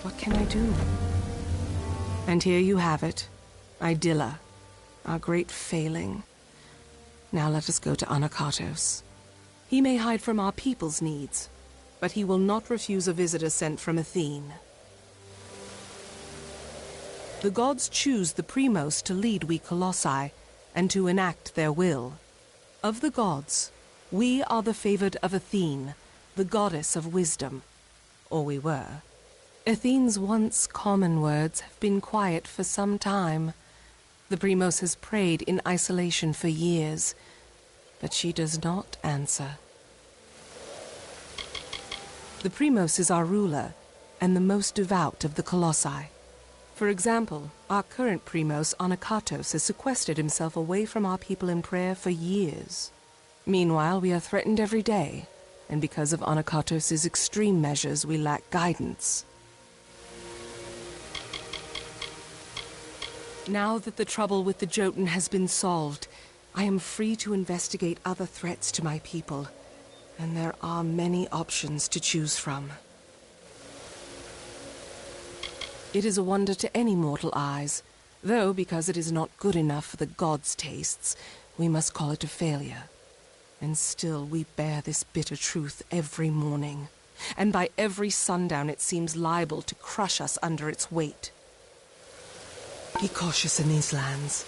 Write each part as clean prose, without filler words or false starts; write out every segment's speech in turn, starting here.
What can I do? And here you have it. Idylla, our great failing. Now let us go to Anakatos. He may hide from our people's needs, but he will not refuse a visitor sent from Athene. The gods choose the Primos to lead we Colossi, and to enact their will. Of the gods, we are the favored of Athene, the goddess of wisdom. Or we were. Athene's once common words have been quiet for some time. The Primos has prayed in isolation for years, but she does not answer. The Primos is our ruler, and the most devout of the Colossi. For example, our current Primos, Anakatos, has sequestered himself away from our people in prayer for years. Meanwhile, we are threatened every day, and because of Anakatos' extreme measures, we lack guidance. Now that the trouble with the Jotun has been solved, I am free to investigate other threats to my people, and there are many options to choose from. It is a wonder to any mortal eyes, though because it is not good enough for the gods' tastes, we must call it a failure. And still we bear this bitter truth every morning, and by every sundown it seems liable to crush us under its weight. Be cautious in these lands.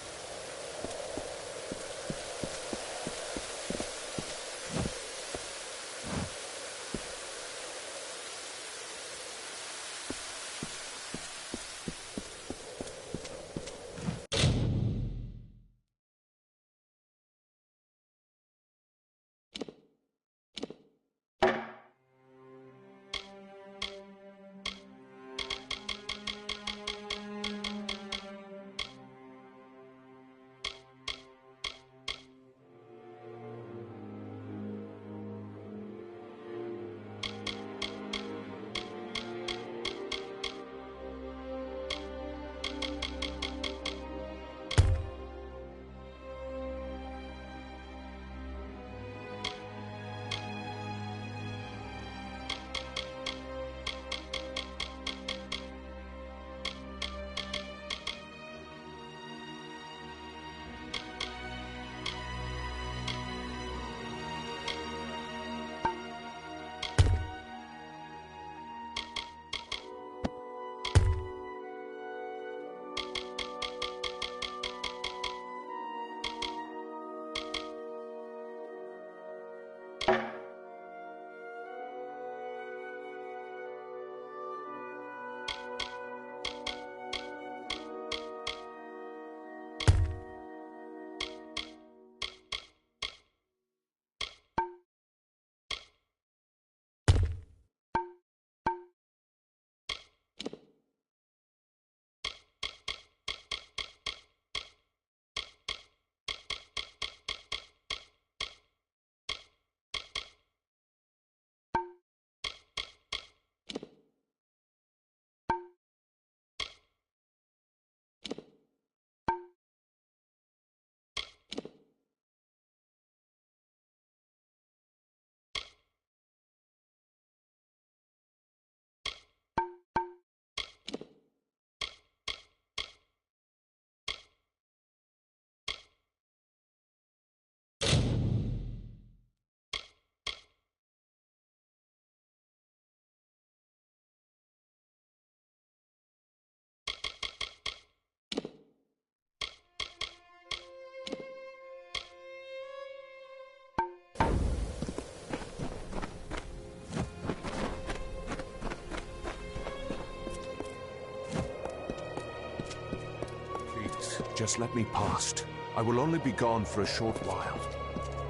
Just let me past. I will only be gone for a short while.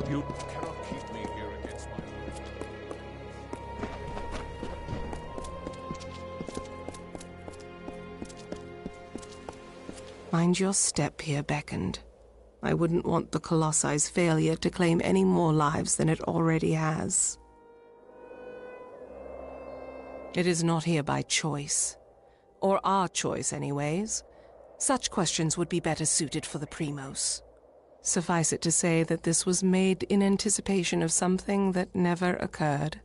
You cannot keep me here against my will. Mind your step here, beckoned. I wouldn't want the Colossi's failure to claim any more lives than it already has. It is not here by choice. Or our choice, anyways. Such questions would be better suited for the Primos. Suffice it to say that this was made in anticipation of something that never occurred.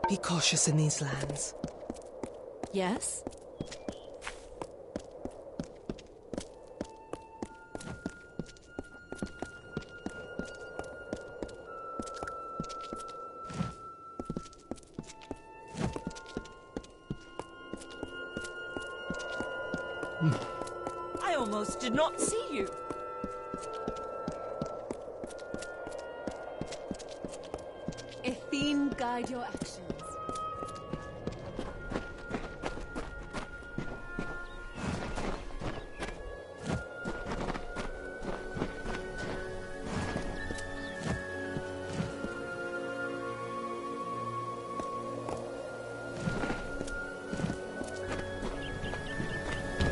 Be cautious in these lands. Yes? I almost did not see you. Athene, guide your actions.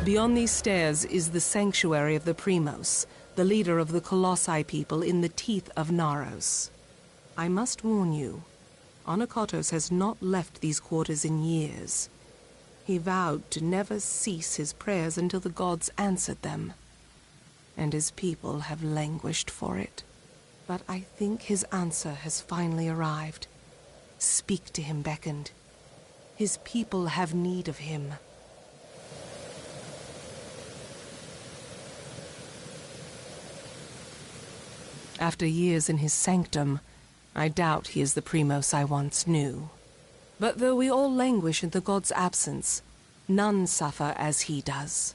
Beyond these stairs is the sanctuary of the Primos, the leader of the Colossi people in the teeth of Naros. I must warn you, Anakotos has not left these quarters in years. He vowed to never cease his prayers until the gods answered them, and his people have languished for it. But I think his answer has finally arrived. Speak to him, beckoned. His people have need of him. After years in his sanctum, I doubt he is the Primos I once knew. But though we all languish in the god's absence, none suffer as he does.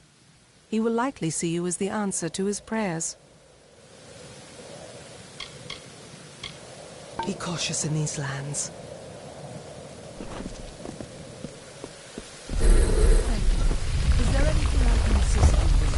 He will likely see you as the answer to his prayers. Be cautious in these lands. Is there anything I can assist you with?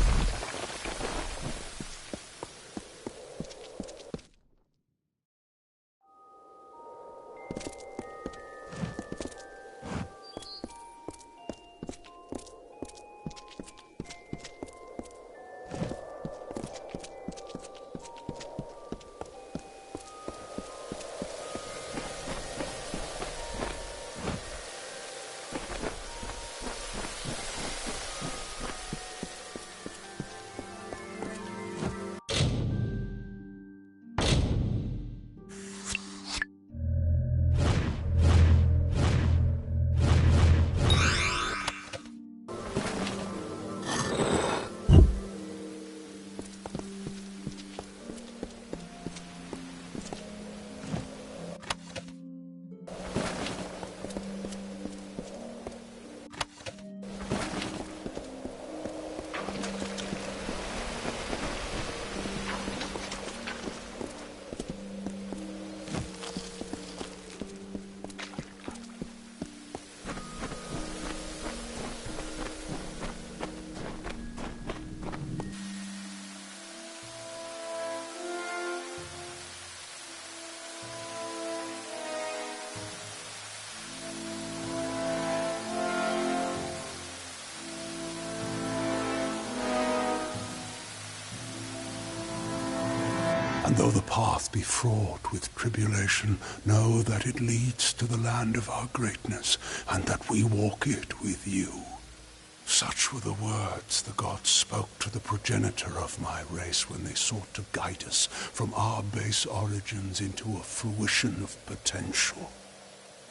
And though the path be fraught with tribulation, know that it leads to the land of our greatness, and that we walk it with you. Such were the words the gods spoke to the progenitor of my race when they sought to guide us from our base origins into a fruition of potential.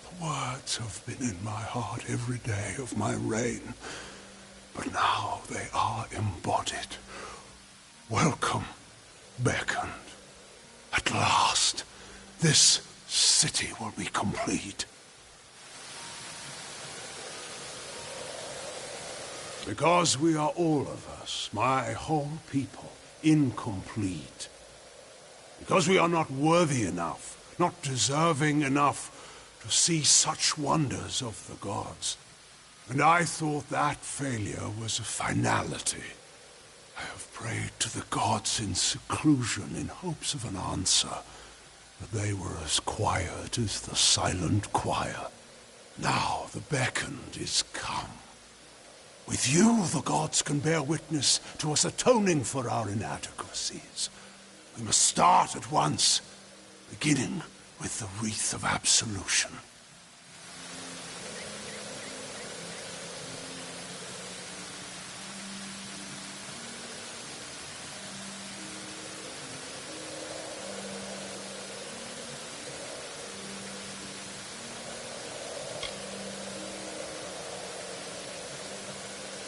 The words have been in my heart every day of my reign, but now they are embodied. Welcome, beckoned. At last, this city will be complete. Because we are all of us, my whole people, incomplete. Because we are not worthy enough, not deserving enough to see such wonders of the gods. And I thought that failure was a finality. I have prayed to the gods in seclusion in hopes of an answer, but they were as quiet as the silent choir. Now the beckoned is come. With you, the gods can bear witness to us atoning for our inadequacies. We must start at once, beginning with the wreath of absolution.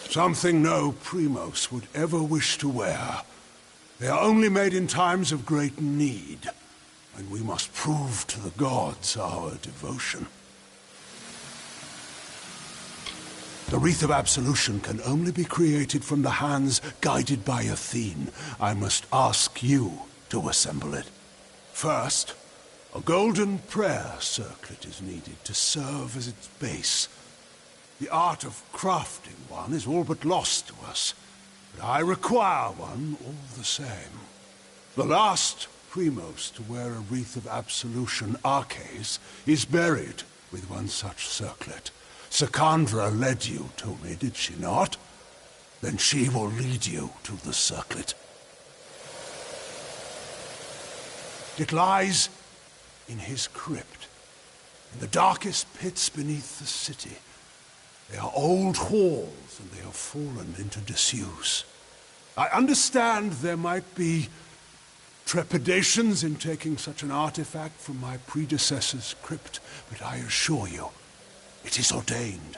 Something no Primos would ever wish to wear. They are only made in times of great need, and we must prove to the gods our devotion. The Wreath of Absolution can only be created from the hands guided by Athene. I must ask you to assemble it. First, a golden prayer circlet is needed to serve as its base. The art of crafting one is all but lost to us, but I require one all the same. The last Primos to wear a Wreath of Absolution, Arches, is buried with one such circlet. Secandra led you to me, did she not? Then she will lead you to the circlet. It lies in his crypt, in the darkest pits beneath the city. They are old halls, and they have fallen into disuse. I understand there might be trepidations in taking such an artifact from my predecessor's crypt, but I assure you, it is ordained.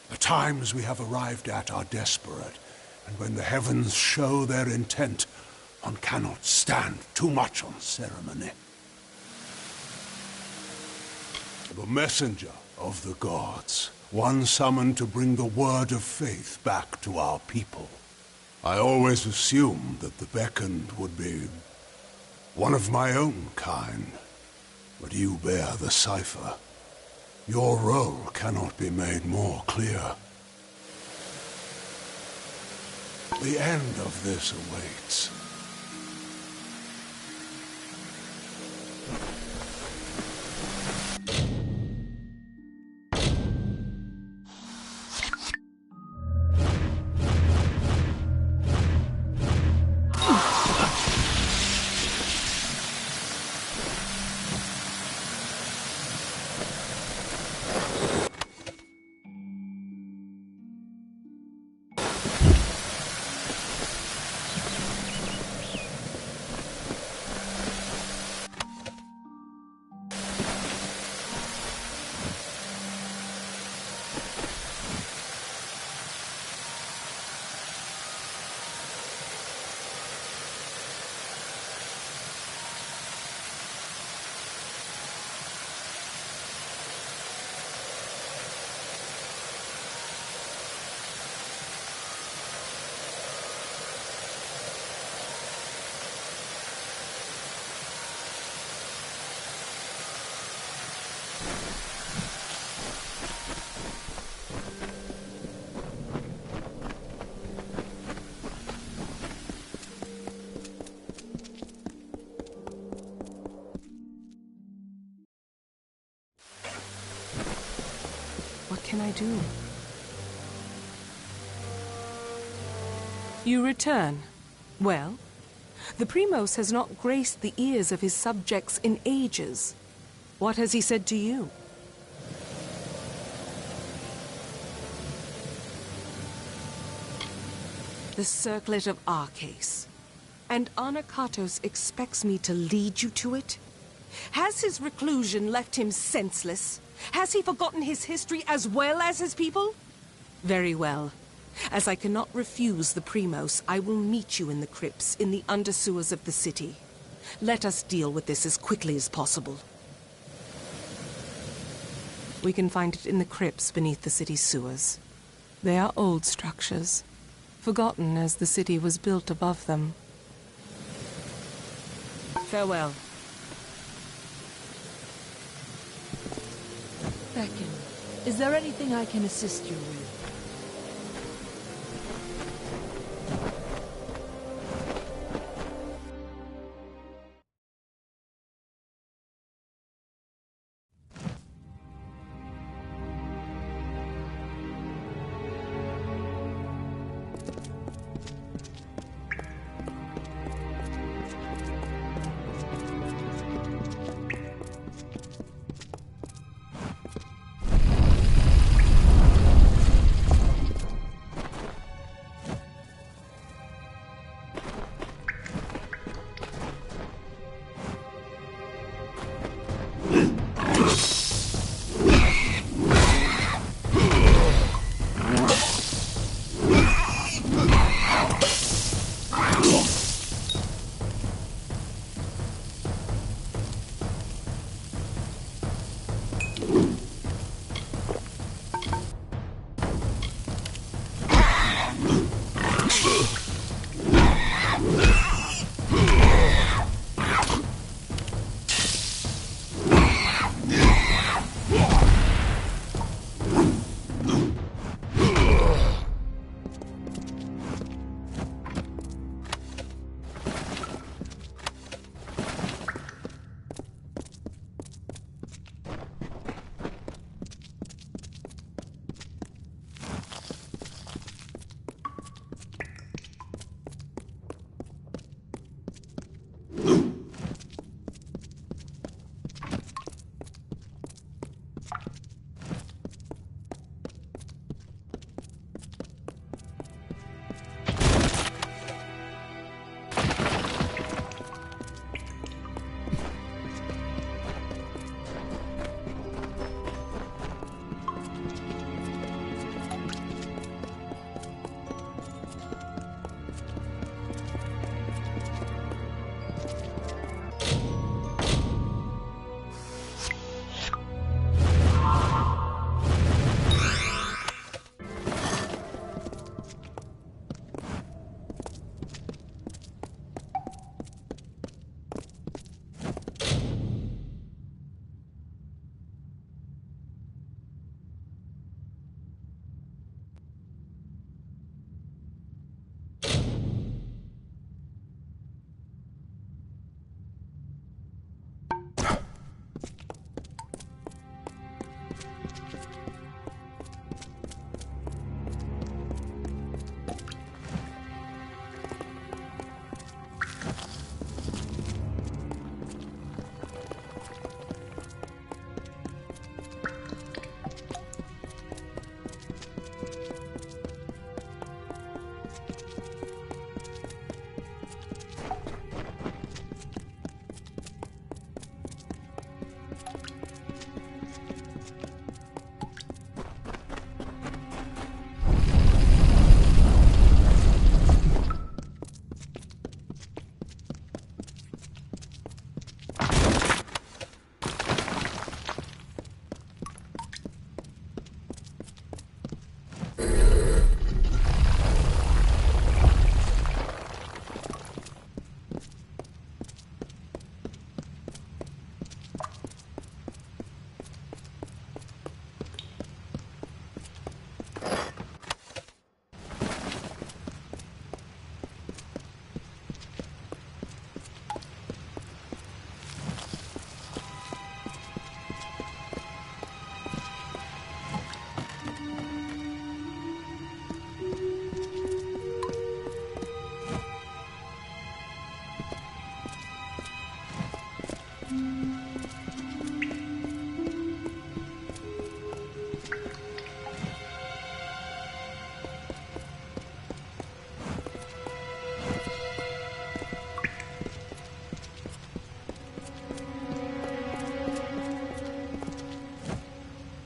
The times we have arrived at are desperate, and when the heavens show their intent, one cannot stand too much on ceremony. The messenger of the gods, one summoned to bring the word of faith back to our people. I always assumed that the beckoned would be one of my own kind, but you bear the cipher. Your role cannot be made more clear. The end of this awaits. What can I do? You return. Well, the Primos has not graced the ears of his subjects in ages. What has he said to you? The circlet of Arches. And Anakatos expects me to lead you to it? Has his reclusion left him senseless? Has he forgotten his history as well as his people? Very well. As I cannot refuse the Primos, I will meet you in the crypts in the undersewers of the city. Let us deal with this as quickly as possible. We can find it in the crypts beneath the city's sewers. They are old structures, forgotten as the city was built above them. Farewell. Beckon, is there anything I can assist you with?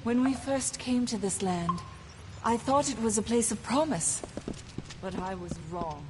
When we first came to this land, I thought it was a place of promise. But I was wrong.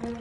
We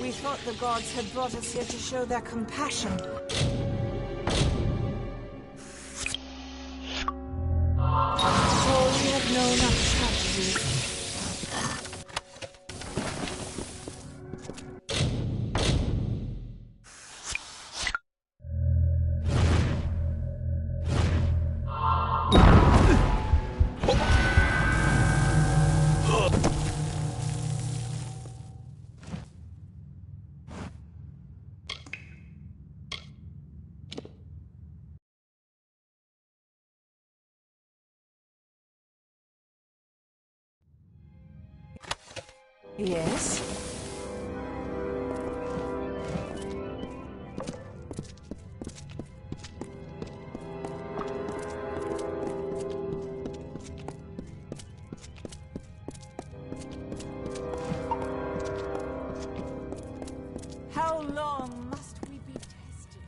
thought the gods had brought us here to show their compassion. Oh, we have known of tragedy. Yes? How long must we be tested?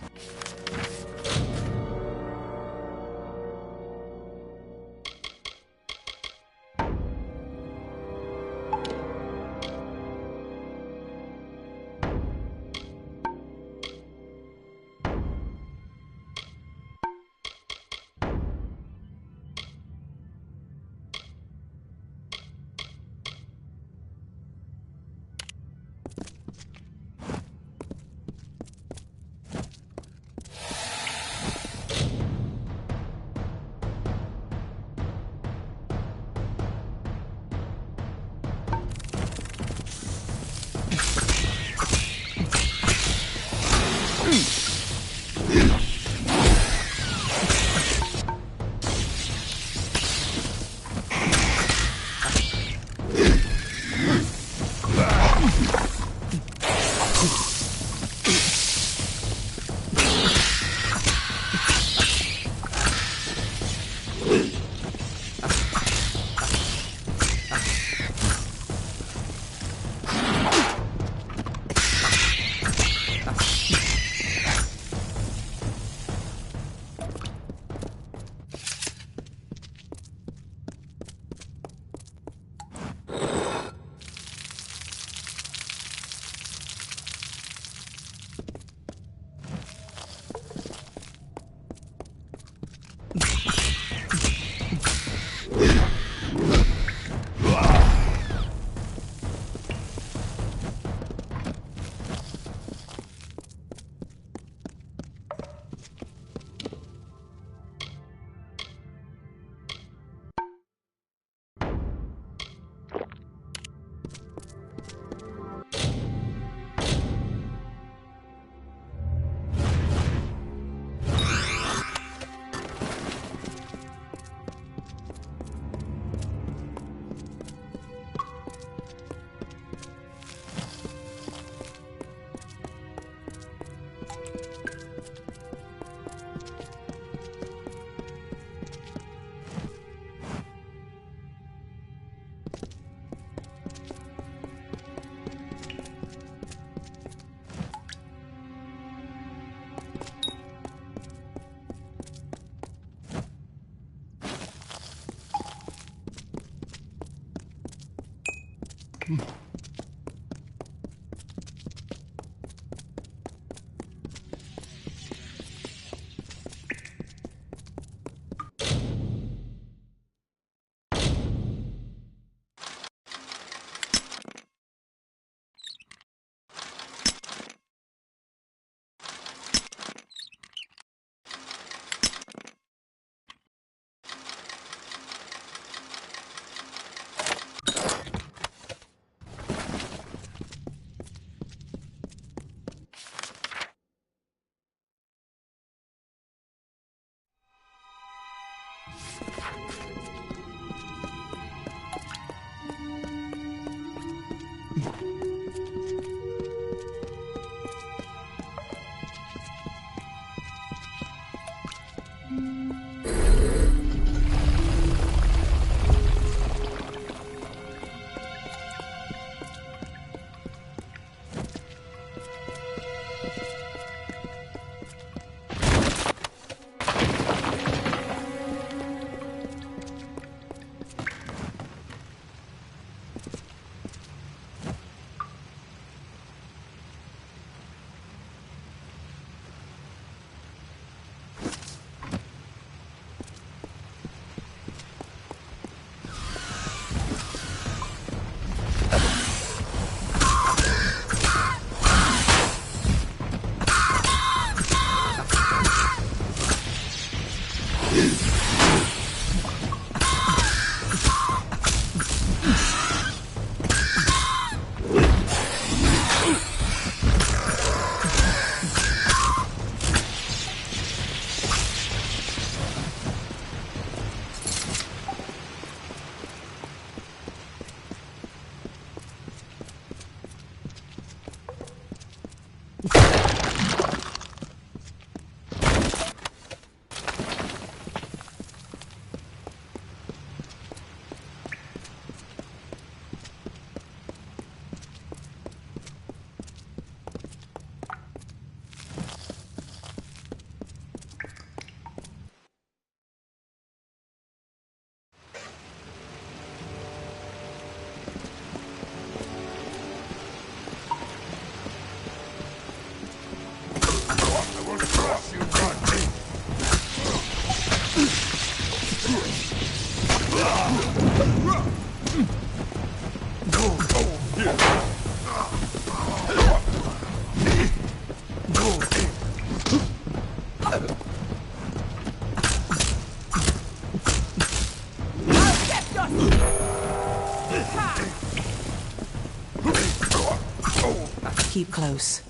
Keep close.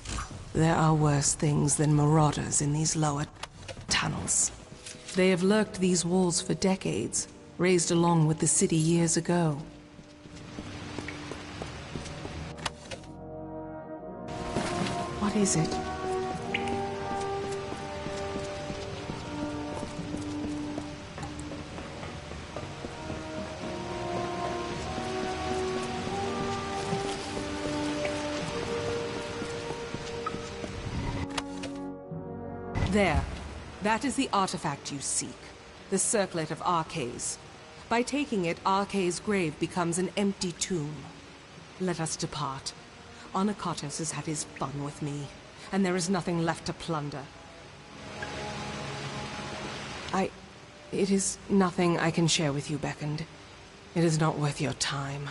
There are worse things than marauders in these lower tunnels. They have lurked these walls for decades, raised along with the city years ago. What is it? There. That is the artifact you seek. The Circlet of Arcades. By taking it, Arcades' grave becomes an empty tomb. Let us depart. Onakatos has had his fun with me, and there is nothing left to plunder. It is nothing I can share with you, Beckoned. It is not worth your time.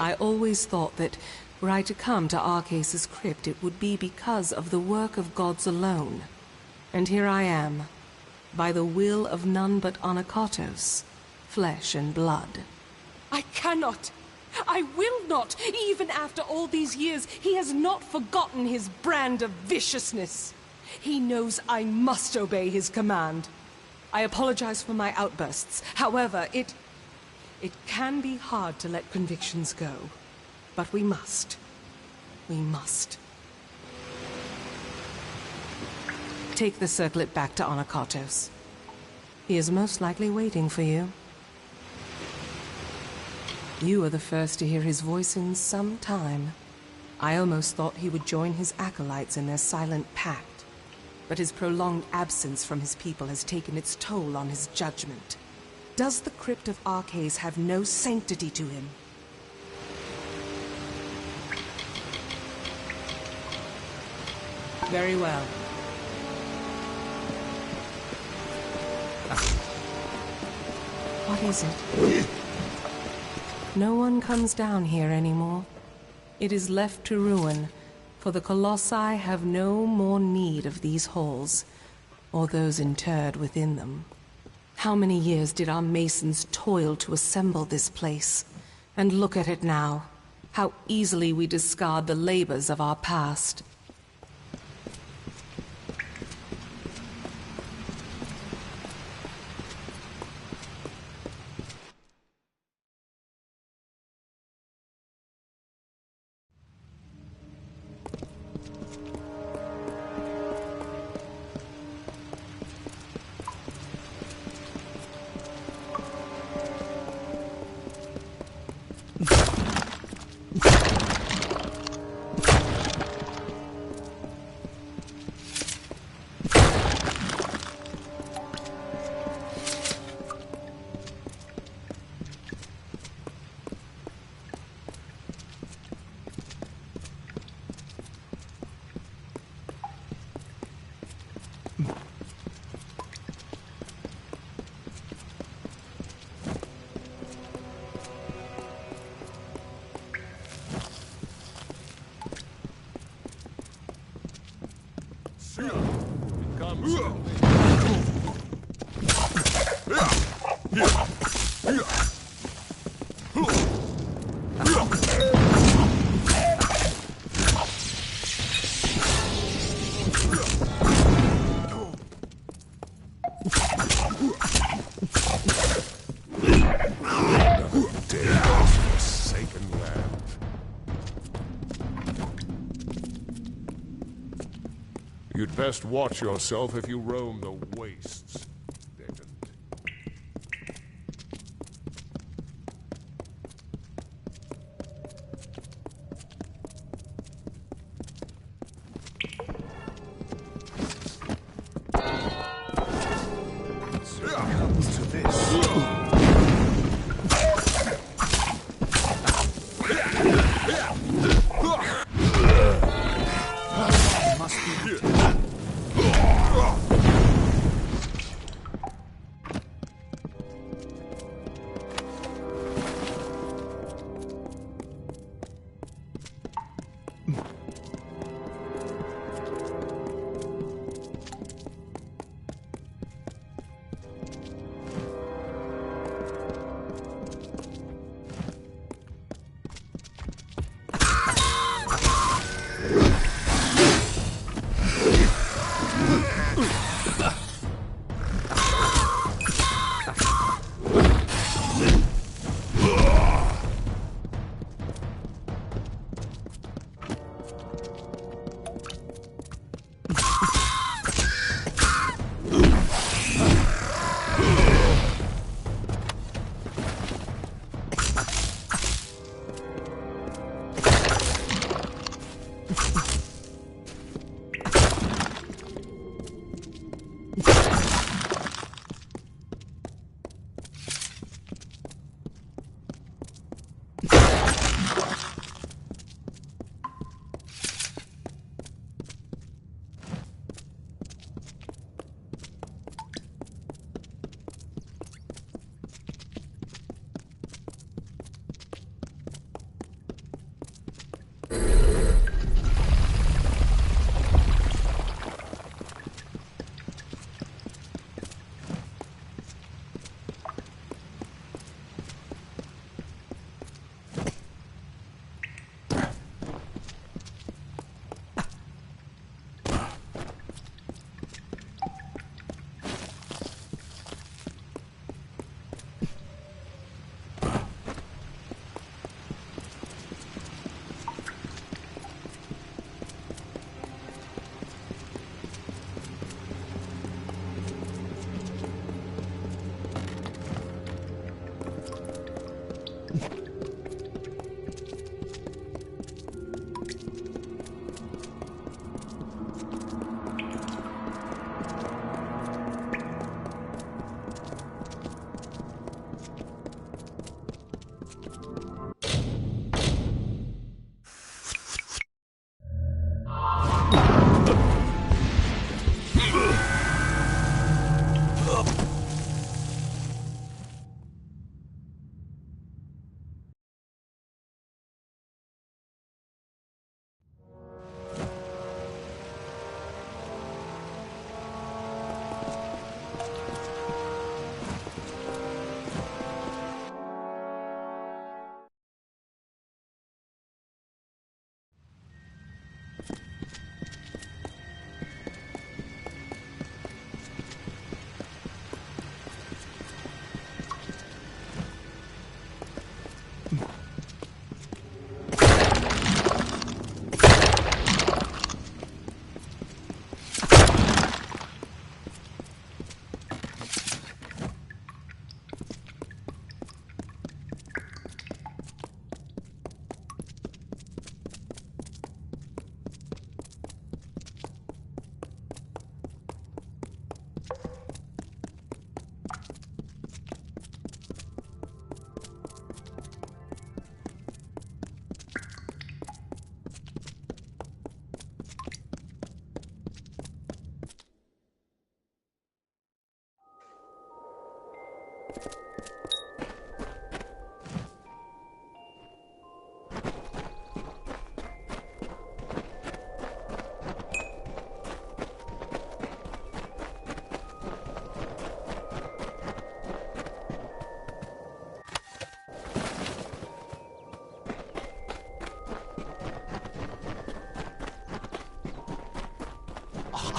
I always thought that, were I to come to Arcades' crypt, it would be because of the work of gods alone. And here I am, by the will of none but Onakatos, flesh and blood. I cannot! I will not! Even after all these years, he has not forgotten his brand of viciousness. He knows I must obey his command. I apologize for my outbursts. However, it can be hard to let convictions go. But we must. We must. Take the circlet back to Onakatos. He is most likely waiting for you. You are the first to hear his voice in some time. I almost thought he would join his acolytes in their silent pact. but his prolonged absence from his people has taken its toll on his judgment. Does the crypt of Arcades have no sanctity to him? Very well. What is it? No one comes down here anymore. It is left to ruin, for the Colossi have no more need of these halls, or those interred within them. How many years did our masons toil to assemble this place? And look at it now. How easily we discard the labors of our past. You'd best watch yourself if you roam the wastes, Dayton. Comes to this. Must be here.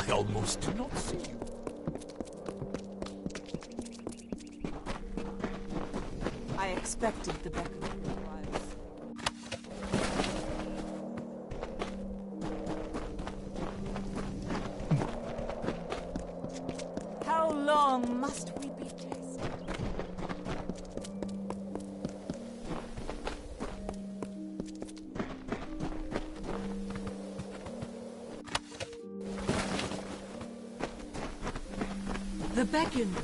I almost did not see you. I expected the beckoning to rise. How long must we be tested? The beacon!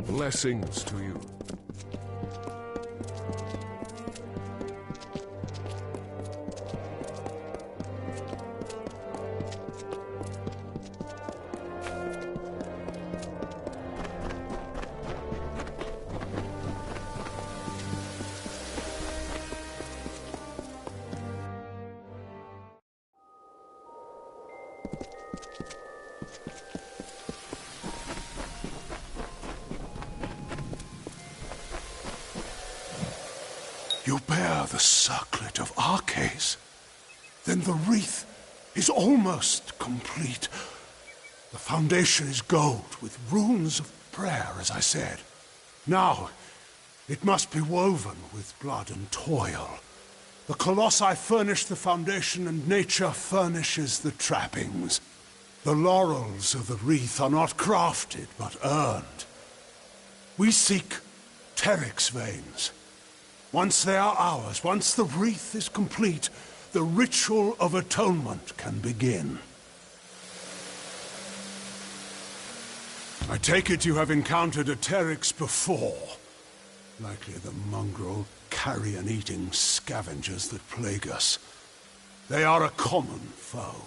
Blessings to you. You bear the circlet of Arcase. Then the wreath is almost complete. The foundation is gold with runes of prayer, as I said. Now, it must be woven with blood and toil. The Colossi furnish the foundation and nature furnishes the trappings. The laurels of the wreath are not crafted, but earned. We seek Teryx veins. Once they are ours, once the wreath is complete, the ritual of atonement can begin. I take it you have encountered a Teryx before. Likely the mongrel, carrion-eating scavengers that plague us. They are a common foe.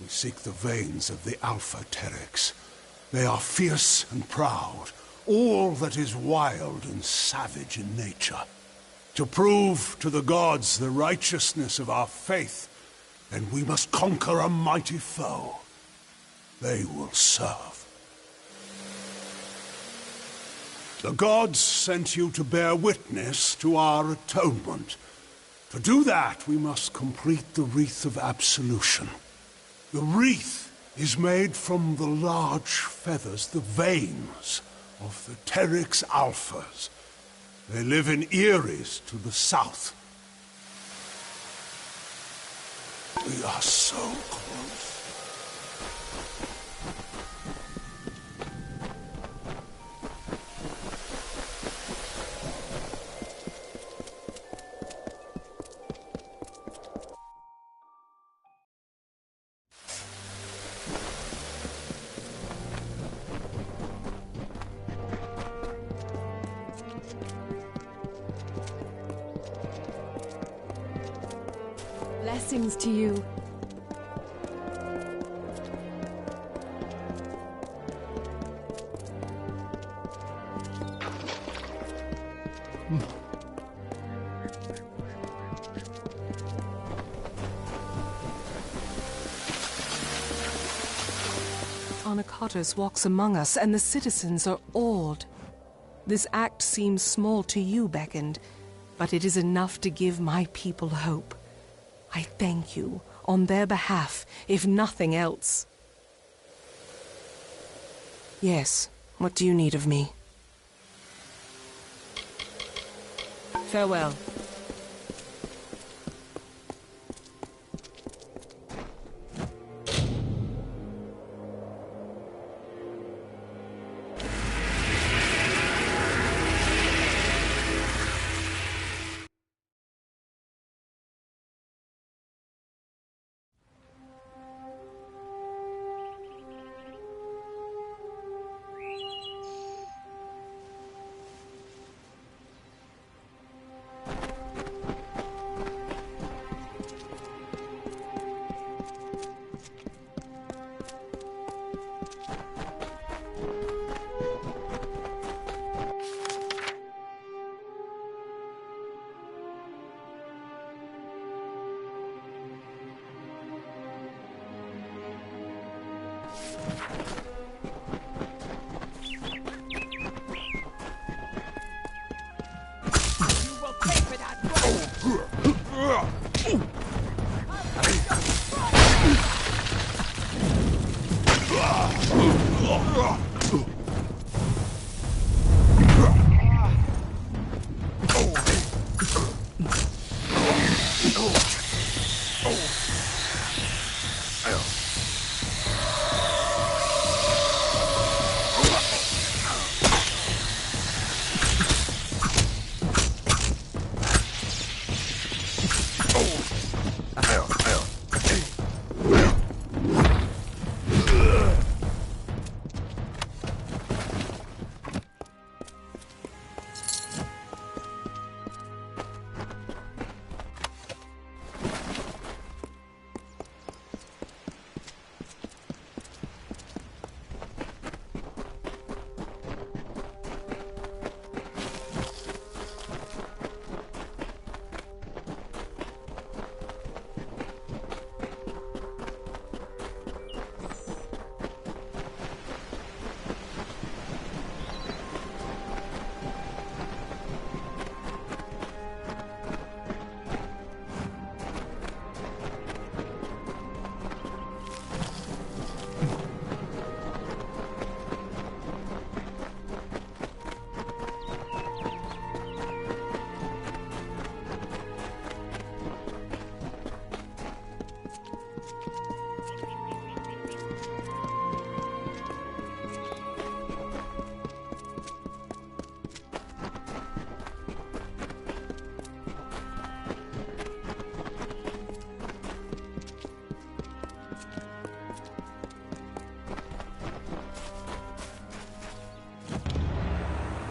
We seek the veins of the Alpha Teryx. They are fierce and proud, all that is wild and savage in nature. To prove to the gods the righteousness of our faith, then we must conquer a mighty foe. They will serve. The gods sent you to bear witness to our atonement. To do that, we must complete the Wreath of Absolution. The wreath is made from the large feathers, the veins of the Teryx Alphas. They live in Eris to the south. We are so close. Blessings to you. Anakatos walks among us, and the citizens are awed. This act seems small to you, Beckoned, but it is enough to give my people hope. I thank you on their behalf, if nothing else. Yes, what do you need of me? Farewell. will pay for that,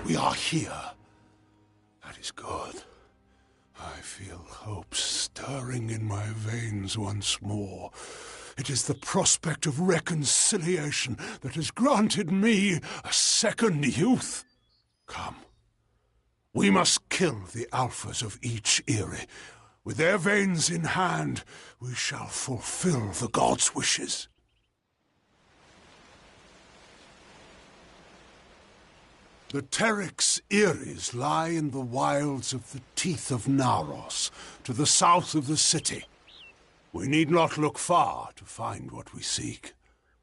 We are here. That is good. I feel hope stirring in my veins once more. It is the prospect of reconciliation that has granted me a second youth. Come. We must kill the alphas of each Eyrie. With their veins in hand, we shall fulfill the gods' wishes. The Teryx Eyries lie in the wilds of the teeth of Naros, to the south of the city. We need not look far to find what we seek.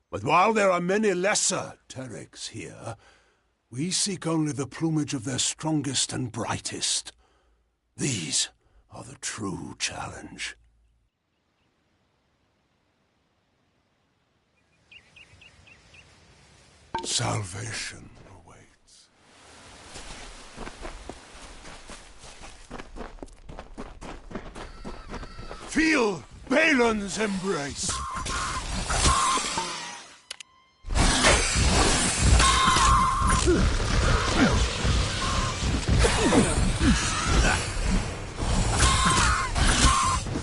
But while there are many lesser Teryx here, we seek only the plumage of their strongest and brightest. These are the true challenge. Salvation awaits. Feel Balin's embrace!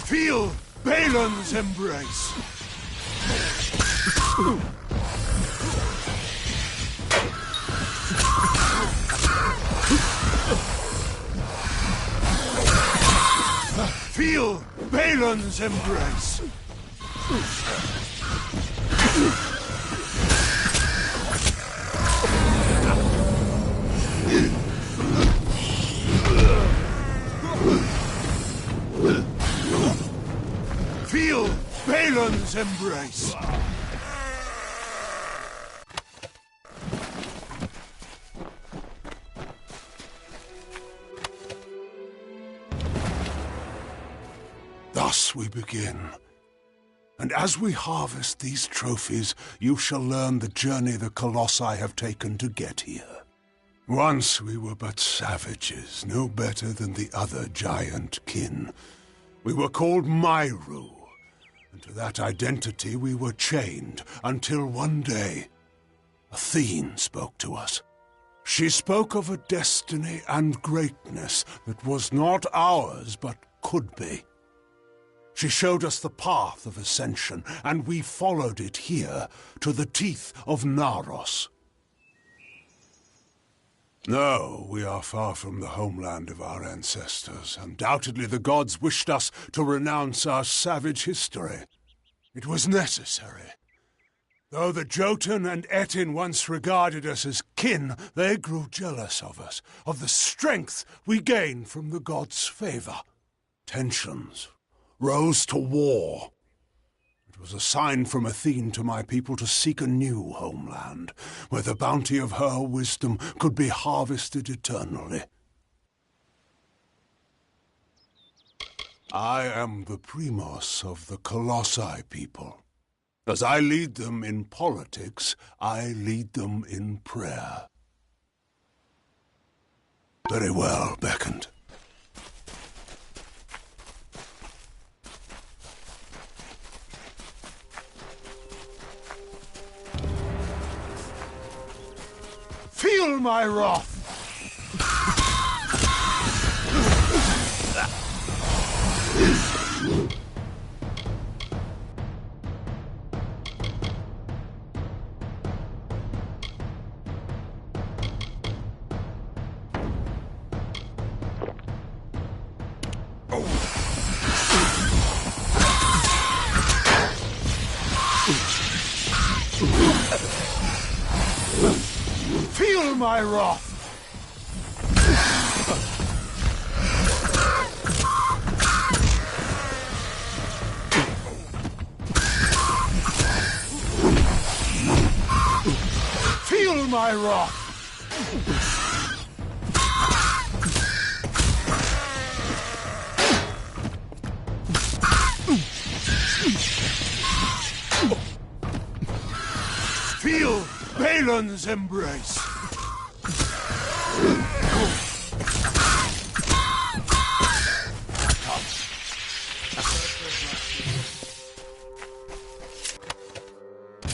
Feel Balin's embrace! Feel Balin's embrace! Feel Balin's embrace! Thus we begin. And as we harvest these trophies, you shall learn the journey the Colossi have taken to get here. Once we were but savages, no better than the other giant kin. We were called Myru, and to that identity we were chained, until one day, Athene spoke to us. She spoke of a destiny and greatness that was not ours, but could be. She showed us the path of ascension, and we followed it here, to the teeth of Naros. No, we are far from the homeland of our ancestors. Undoubtedly the gods wished us to renounce our savage history. It was necessary. Though the Jotun and Etin once regarded us as kin, they grew jealous of us, of the strength we gained from the gods' favor. Tensions rose to war. It was a sign from Athene to my people to seek a new homeland, where the bounty of her wisdom could be harvested eternally. I am the primos of the Colossi people. As I lead them in politics, I lead them in prayer. Very well, Beckoned. Feel my wrath! Feel my wrath! Feel my wrath! Feel Balin's embrace!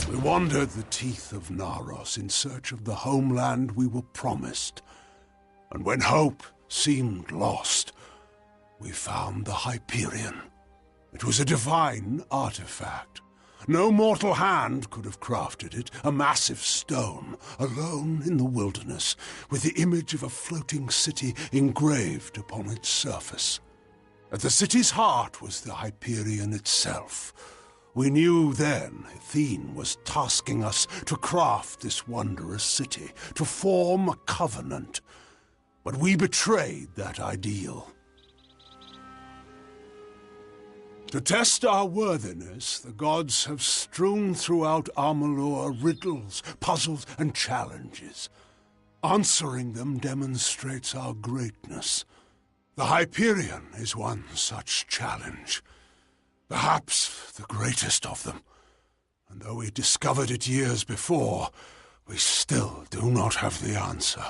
We wandered the teeth of Naros in search of the homeland we were promised. And when hope seemed lost, we found the Hyperion. It was a divine artifact. No mortal hand could have crafted it, a massive stone, alone in the wilderness, with the image of a floating city engraved upon its surface. At the city's heart was the Hyperion itself. We knew then Athene was tasking us to craft this wondrous city, to form a covenant. But we betrayed that ideal. To test our worthiness, the gods have strewn throughout Amalur riddles, puzzles, and challenges. Answering them demonstrates our greatness. The Hyperion is one such challenge. Perhaps the greatest of them. And though we discovered it years before, we still do not have the answer.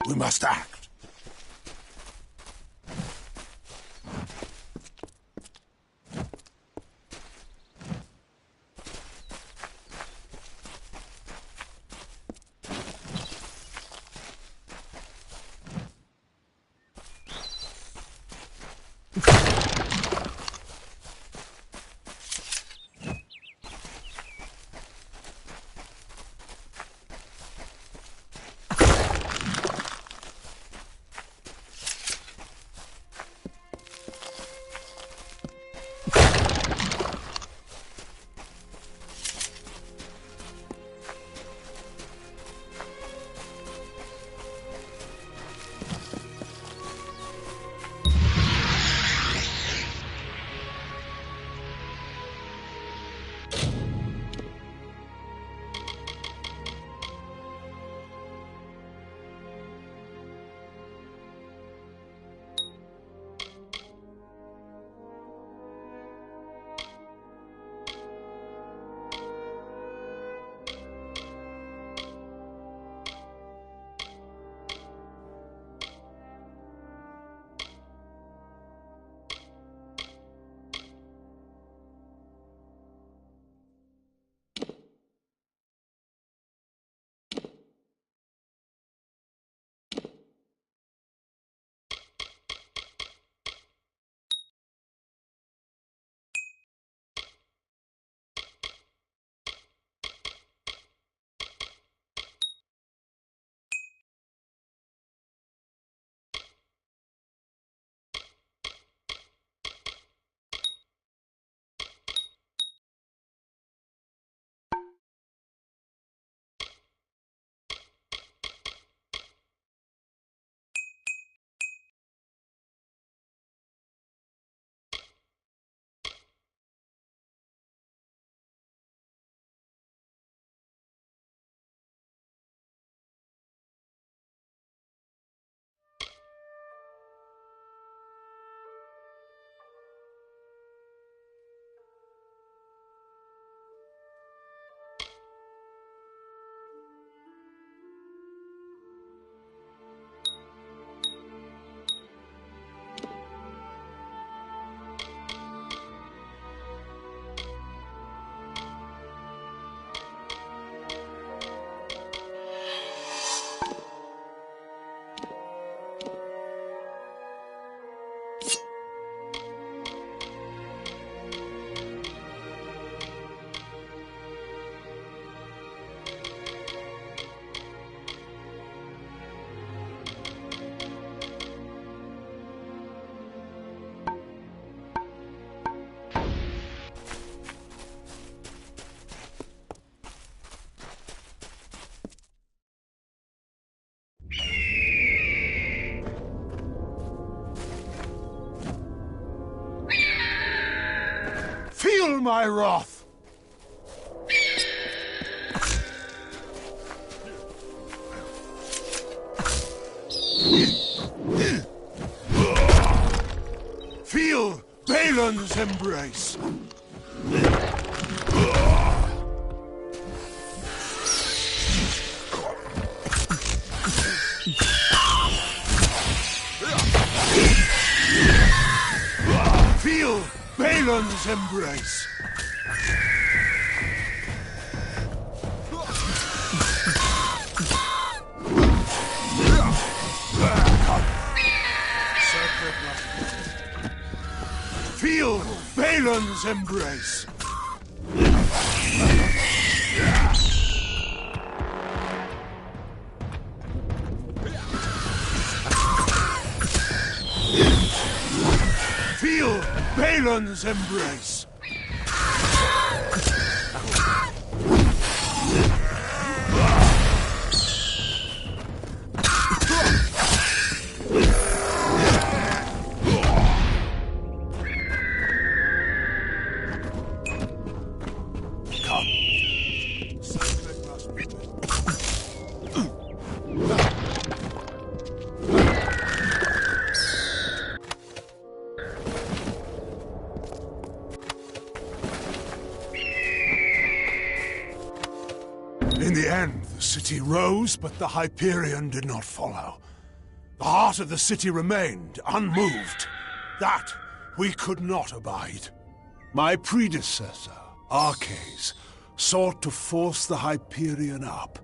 We must act. my wrath. Feel Balin's embrace. Feel Balin's embrace. Feel Balin's embrace. Feel Balin's embrace. In the end, the city rose, but the Hyperion did not follow. The heart of the city remained unmoved. That we could not abide. My predecessor, Arcades, sought to force the Hyperion up,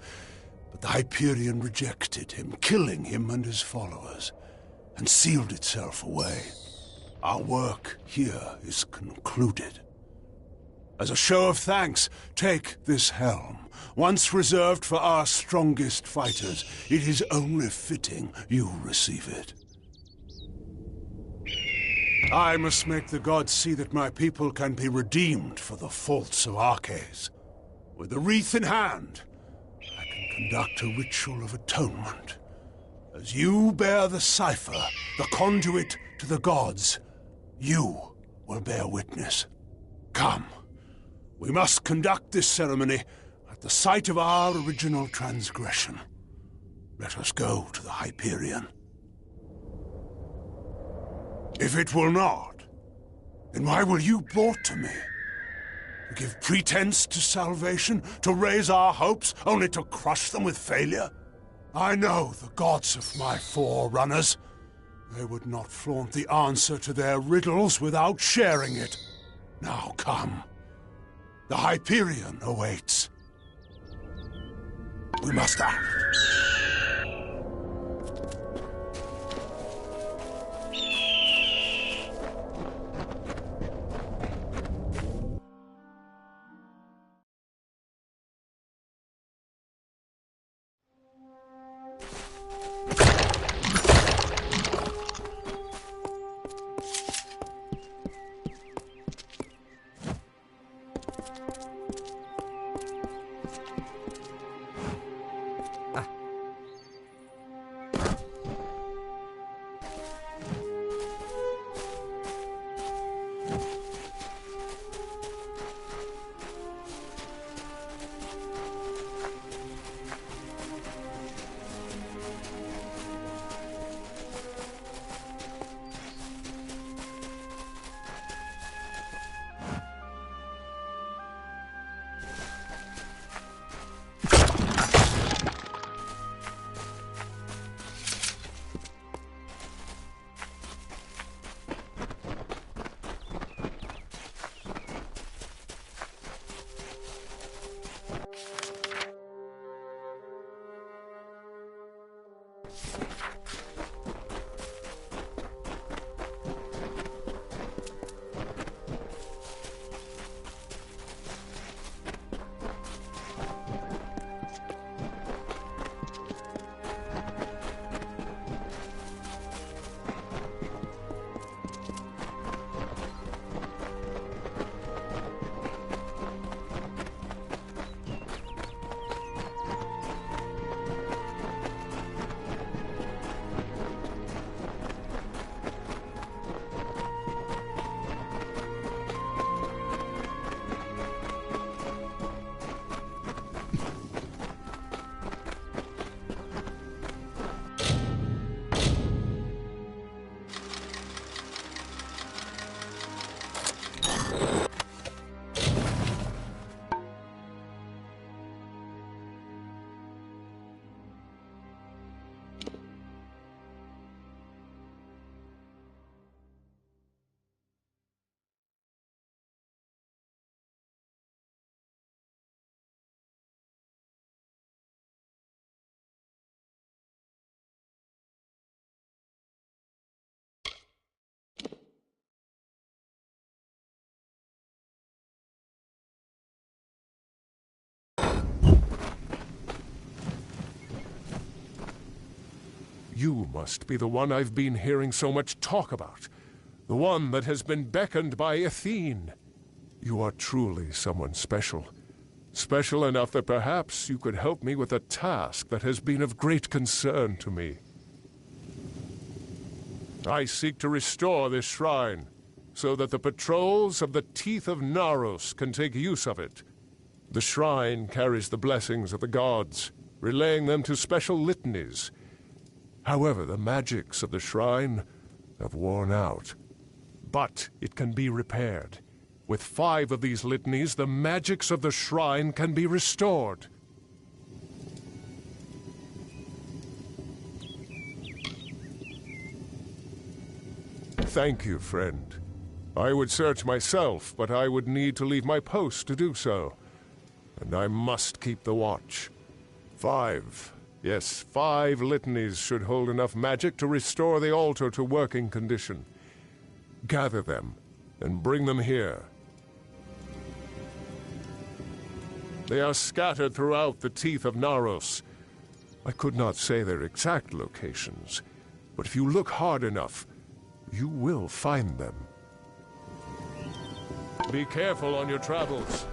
but the Hyperion rejected him, killing him and his followers, and sealed itself away. Our work here is concluded. As a show of thanks, take this helm. Once reserved for our strongest fighters, it is only fitting you receive it. I must make the gods see that my people can be redeemed for the faults of Arcades. With the wreath in hand, I can conduct a ritual of atonement. As you bear the cipher, the conduit to the gods, you will bear witness. Come, we must conduct this ceremony at the site of our original transgression. Let us go to the Hyperion. If it will not, then why will you brought to me? To give pretense to salvation, to raise our hopes, only to crush them with failure? I know the gods of my forerunners. They would not flaunt the answer to their riddles without sharing it. Now come. The Hyperion awaits. We must act. You must be the one I've been hearing so much talk about. The one that has been beckoned by Athene. You are truly someone special. Special enough that perhaps you could help me with a task that has been of great concern to me. I seek to restore this shrine, so that the patrols of the Teeth of Naros can take use of it. The shrine carries the blessings of the gods, relaying them to special litanies. However, the magics of the shrine have worn out. But it can be repaired. With 5 of these litanies, the magics of the shrine can be restored. Thank you, friend. I would search myself, but I would need to leave my post to do so. And I must keep the watch. 5. Yes, 5 litanies should hold enough magic to restore the altar to working condition. Gather them, and bring them here. They are scattered throughout the Teeth of Naros. I could not say their exact locations, but if you look hard enough, you will find them. Be careful on your travels.